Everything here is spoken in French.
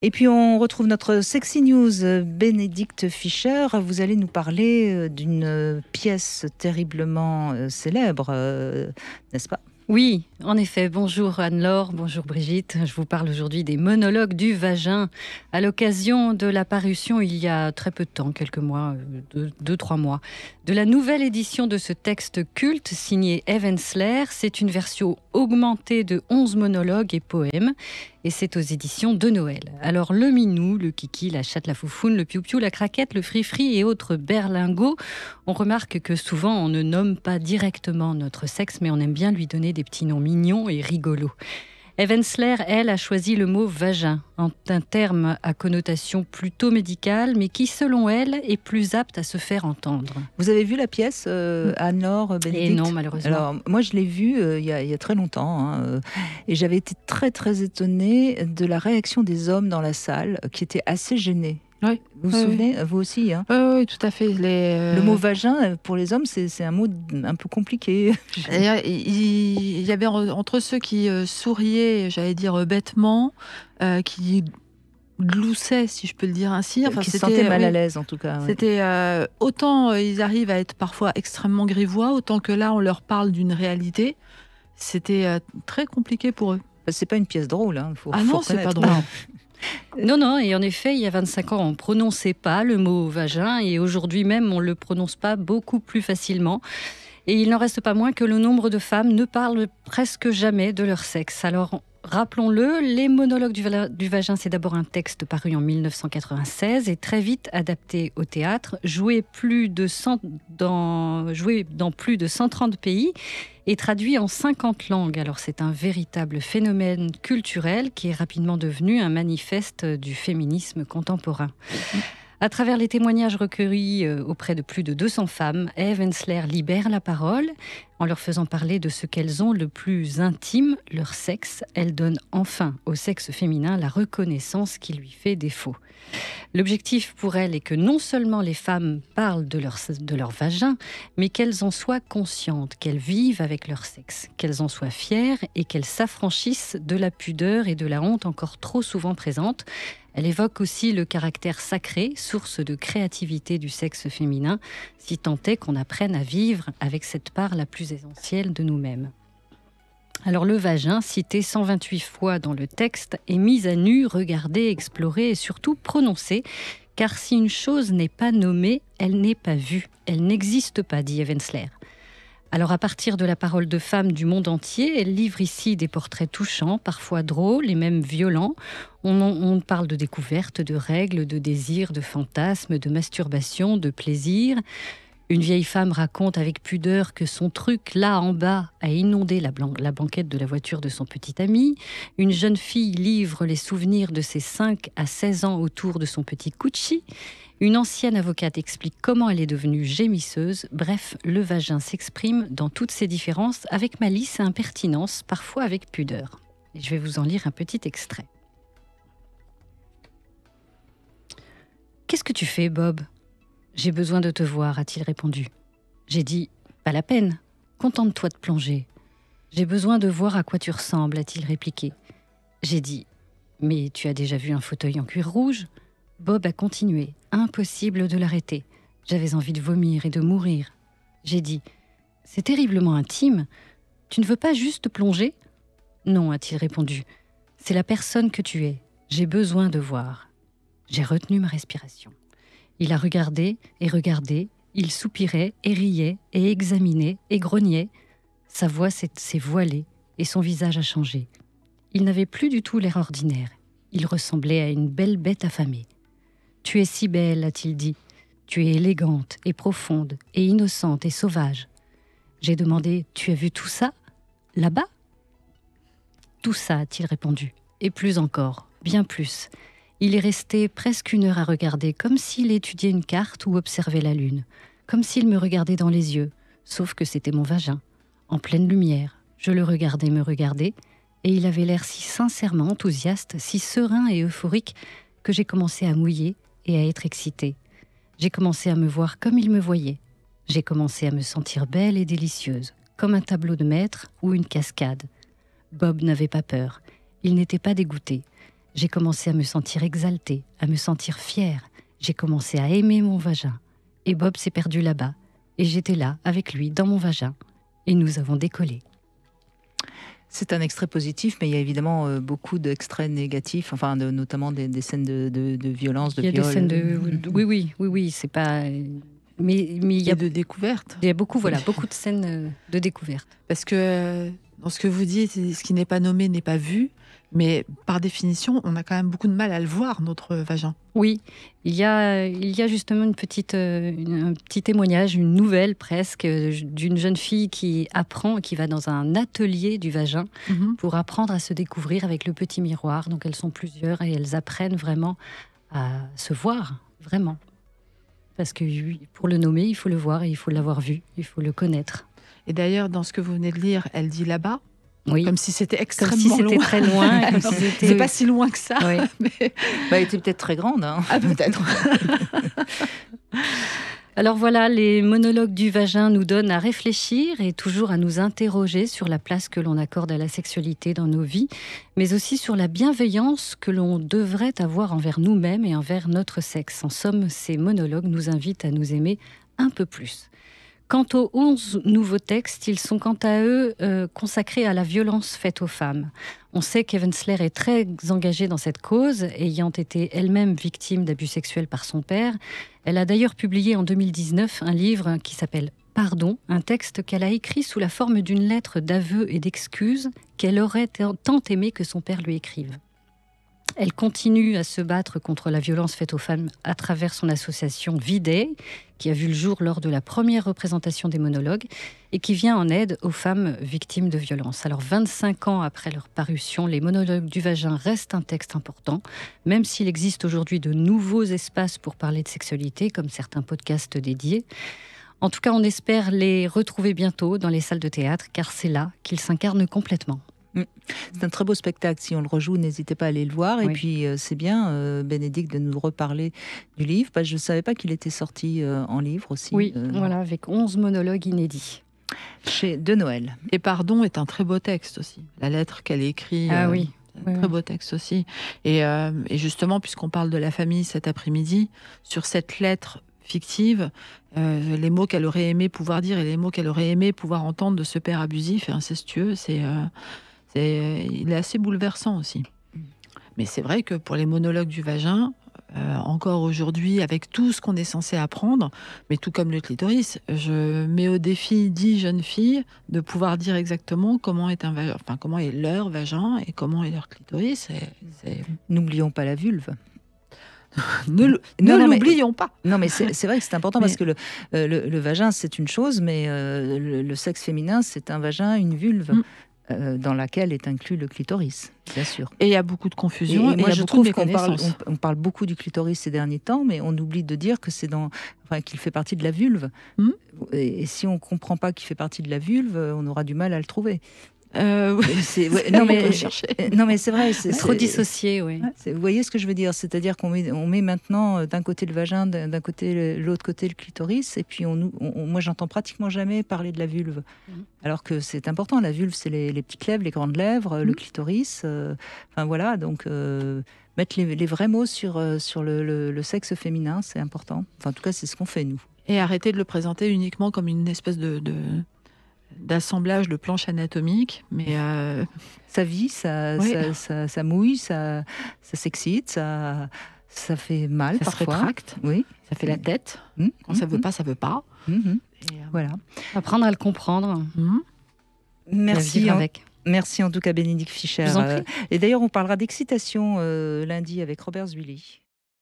Et puis on retrouve notre Sexy News, Bénédicte Fischer. Vous allez nous parler d'une pièce terriblement célèbre, n'est-ce pas? Oui, en effet. Bonjour Anne-Laure, bonjour Brigitte. Je vous parle aujourd'hui des monologues du vagin à l'occasion de la parution il y a très peu de temps, quelques mois, 2-3 mois, de la nouvelle édition de ce texte culte signé Eve Ensler. C'est une version augmentée de 11 monologues et poèmes et c'est aux éditions de Noël. Alors le minou, le kiki, la chatte, la foufoune, le piou-piou, la craquette, le fri-fri et autres berlingots, on remarque que souvent on ne nomme pas directement notre sexe, mais on aime bien lui donner des petits noms mignons et rigolos. Eve Ensler, elle, a choisi le mot vagin, un terme à connotation plutôt médicale, mais qui, selon elle, est plus apte à se faire entendre. Vous avez vu la pièce, Anne-Laure, Bénédicte? Et non, malheureusement. Alors, moi, je l'ai vue il y a très longtemps, hein, et j'avais été très, très étonnée de la réaction des hommes dans la salle, qui étaient assez gênés. Oui. Vous vous souvenez, vous aussi, hein? Oui, tout à fait. Le mot vagin, pour les hommes, c'est un mot un peu compliqué. D'ailleurs, il y avait entre ceux qui souriaient, j'allais dire bêtement, qui gloussaient, si je peux le dire ainsi. Qui se sentaient mal à l'aise, en tout cas. Ouais. C'était autant ils arrivent à être parfois extrêmement grivois, autant que là, on leur parle d'une réalité. C'était très compliqué pour eux. C'est pas une pièce drôle. Hein, faut non, c'est pas drôle. Non, et en effet, il y a 25 ans, on ne prononçait pas le mot vagin, et aujourd'hui même, on ne le prononce pas beaucoup plus facilement. Et il n'en reste pas moins que le nombre de femmes ne parlent presque jamais de leur sexe. Alors, rappelons-le, les monologues du vagin, c'est d'abord un texte paru en 1996 et très vite adapté au théâtre, joué dans plus de 130 pays et traduit en 50 langues. Alors c'est un véritable phénomène culturel qui est rapidement devenu un manifeste du féminisme contemporain. À travers les témoignages recueillis auprès de plus de 200 femmes, Eve Ensler libère la parole en leur faisant parler de ce qu'elles ont le plus intime, leur sexe. Elle donne enfin au sexe féminin la reconnaissance qui lui fait défaut. L'objectif pour elle est que non seulement les femmes parlent de leur vagin, mais qu'elles en soient conscientes, qu'elles vivent avec leur sexe, qu'elles en soient fières et qu'elles s'affranchissent de la pudeur et de la honte encore trop souvent présentes. Elle évoque aussi le caractère sacré, source de créativité du sexe féminin, si tant est qu'on apprenne à vivre avec cette part la plus essentielle de nous-mêmes. Alors le vagin, cité 128 fois dans le texte, est mis à nu, regardé, exploré et surtout prononcé, car si une chose n'est pas nommée, elle n'est pas vue, elle n'existe pas, dit Eve Ensler. Alors à partir de la parole de femmes du monde entier, elle livre ici des portraits touchants, parfois drôles et même violents. On parle de découvertes, de règles, de désirs, de fantasmes, de masturbation, de plaisir. Une vieille femme raconte avec pudeur que son truc, là en bas, a inondé la banquette de la voiture de son petit ami. Une jeune fille livre les souvenirs de ses 5 à 16 ans autour de son petit Cucci. Une ancienne avocate explique comment elle est devenue gémisseuse. Bref, le vagin s'exprime dans toutes ses différences, avec malice et impertinence, parfois avec pudeur. Et je vais vous en lire un petit extrait. « Qu'est-ce que tu fais, Bob ? J'ai besoin de te voir, a-t-il répondu. J'ai dit, pas la peine, contente-toi de plonger. J'ai besoin de voir à quoi tu ressembles, a-t-il répliqué. J'ai dit, mais tu as déjà vu un fauteuil en cuir rouge ? Bob a continué, impossible de l'arrêter. J'avais envie de vomir et de mourir. J'ai dit, c'est terriblement intime, tu ne veux pas juste plonger ? Non, a-t-il répondu, c'est la personne que tu es, j'ai besoin de voir. J'ai retenu ma respiration. Il a regardé et regardé, il soupirait et riait et examinait et grognait. Sa voix s'est voilée et son visage a changé. Il n'avait plus du tout l'air ordinaire. Il ressemblait à une belle bête affamée. « Tu es si belle, a-t-il dit. Tu es élégante et profonde et innocente et sauvage. » J'ai demandé « Tu as vu tout ça ? Là-bas ?» Tout ça, a-t-il répondu. Et plus encore, bien plus. Il est resté presque 1 heure à regarder, comme s'il étudiait une carte ou observait la lune, comme s'il me regardait dans les yeux, sauf que c'était mon vagin. En pleine lumière, je le regardais me regarder, et il avait l'air si sincèrement enthousiaste, si serein et euphorique, que j'ai commencé à mouiller et à être excitée. J'ai commencé à me voir comme il me voyait. J'ai commencé à me sentir belle et délicieuse, comme un tableau de maître ou une cascade. Bob n'avait pas peur. Il n'était pas dégoûté. J'ai commencé à me sentir exaltée, à me sentir fière. J'ai commencé à aimer mon vagin. Et Bob s'est perdu là-bas. Et j'étais là, avec lui, dans mon vagin. Et nous avons décollé. C'est un extrait positif, mais il y a évidemment beaucoup d'extraits négatifs, enfin notamment des scènes de violence, de viol. Il y a des scènes oui, c'est pas... Mais il y a de découverte. Il y a beaucoup de scènes de découverte. Parce que dans ce que vous dites, ce qui n'est pas nommé n'est pas vu, mais par définition, on a quand même beaucoup de mal à le voir, notre vagin. Oui, il y a justement un petit témoignage, une nouvelle presque, d'une jeune fille qui apprend, qui va dans un atelier du vagin pour apprendre à se découvrir avec le petit miroir. Donc elles sont plusieurs et elles apprennent vraiment à se voir, vraiment. Parce que pour le nommer, il faut le voir et il faut l'avoir vu, il faut le connaître. Et d'ailleurs, dans ce que vous venez de lire, elle dit là-bas, comme si c'était extrêmement loin. Comme si c'était très loin. C'est pas si loin que ça. Oui. Mais... elle était peut-être très grande. Hein. Ah, peut-être. Alors voilà, les monologues du vagin nous donnent à réfléchir et toujours à nous interroger sur la place que l'on accorde à la sexualité dans nos vies, mais aussi sur la bienveillance que l'on devrait avoir envers nous-mêmes et envers notre sexe. En somme, ces monologues nous invitent à nous aimer un peu plus. Quant aux 11 nouveaux textes, ils sont quant à eux consacrés à la violence faite aux femmes. On sait qu'Evensler est très engagée dans cette cause, ayant été elle-même victime d'abus sexuels par son père. Elle a d'ailleurs publié en 2019 un livre qui s'appelle « Pardon », un texte qu'elle a écrit sous la forme d'une lettre d'aveu et d'excuses qu'elle aurait tant aimé que son père lui écrive. Elle continue à se battre contre la violence faite aux femmes à travers son association Viday, qui a vu le jour lors de la première représentation des monologues et qui vient en aide aux femmes victimes de violences. Alors 25 ans après leur parution, les monologues du vagin restent un texte important, même s'il existe aujourd'hui de nouveaux espaces pour parler de sexualité, comme certains podcasts dédiés. En tout cas, on espère les retrouver bientôt dans les salles de théâtre, car c'est là qu'ils s'incarnent complètement. C'est un très beau spectacle. Si on le rejoue, n'hésitez pas à aller le voir. Oui. Et puis, c'est bien, Bénédicte, de nous reparler du livre. Parce que je ne savais pas qu'il était sorti en livre aussi. Oui, voilà, avec 11 monologues inédits. De Noël. Et Pardon est un très beau texte aussi. La lettre qu'elle écrit. Ah oui. Très beau texte aussi. Et justement, puisqu'on parle de la famille cet après-midi, sur cette lettre fictive, les mots qu'elle aurait aimé pouvoir dire et les mots qu'elle aurait aimé pouvoir entendre de ce père abusif et incestueux, il est assez bouleversant aussi. Mais c'est vrai que pour les monologues du vagin, encore aujourd'hui, avec tout ce qu'on est censé apprendre, mais tout comme le clitoris, je mets au défi 10 jeunes filles de pouvoir dire exactement comment est comment est leur vagin et comment est leur clitoris. N'oublions pas la vulve. Ne l'oublions pas. Non, mais c'est vrai que c'est important parce que le vagin, c'est une chose, mais le sexe féminin, c'est un vagin, une vulve. Dans laquelle est inclus le clitoris, bien sûr. Et il y a beaucoup de confusion. Et moi, je trouve qu'on parle beaucoup du clitoris ces derniers temps, mais on oublie de dire que qu'il fait partie de la vulve. Et si on ne comprend pas qu'il fait partie de la vulve, on aura du mal à le trouver. Non, mais c'est vrai. C'est trop dissocié, oui. Vous voyez ce que je veux dire? C'est-à-dire qu'on met maintenant d'un côté le vagin, d'un côté l'autre côté le clitoris, et puis moi j'entends pratiquement jamais parler de la vulve. Alors que c'est important. La vulve, c'est les petites lèvres, les grandes lèvres, le clitoris. Enfin voilà, donc mettre les vrais mots sur le sexe féminin, c'est important. Enfin, en tout cas, c'est ce qu'on fait nous. Et arrêter de le présenter uniquement comme une espèce d'assemblage de planches anatomiques, mais ça vit, ça mouille, ça s'excite, ça fait mal, ça parfois. Se rétracte, oui, ça fait la tête. Quand ça veut pas, ça veut pas. Voilà. Apprendre à le comprendre. Merci. Merci en tout cas Bénédicte Fischer. Et d'ailleurs, on parlera d'excitation lundi avec Robert Zuilly.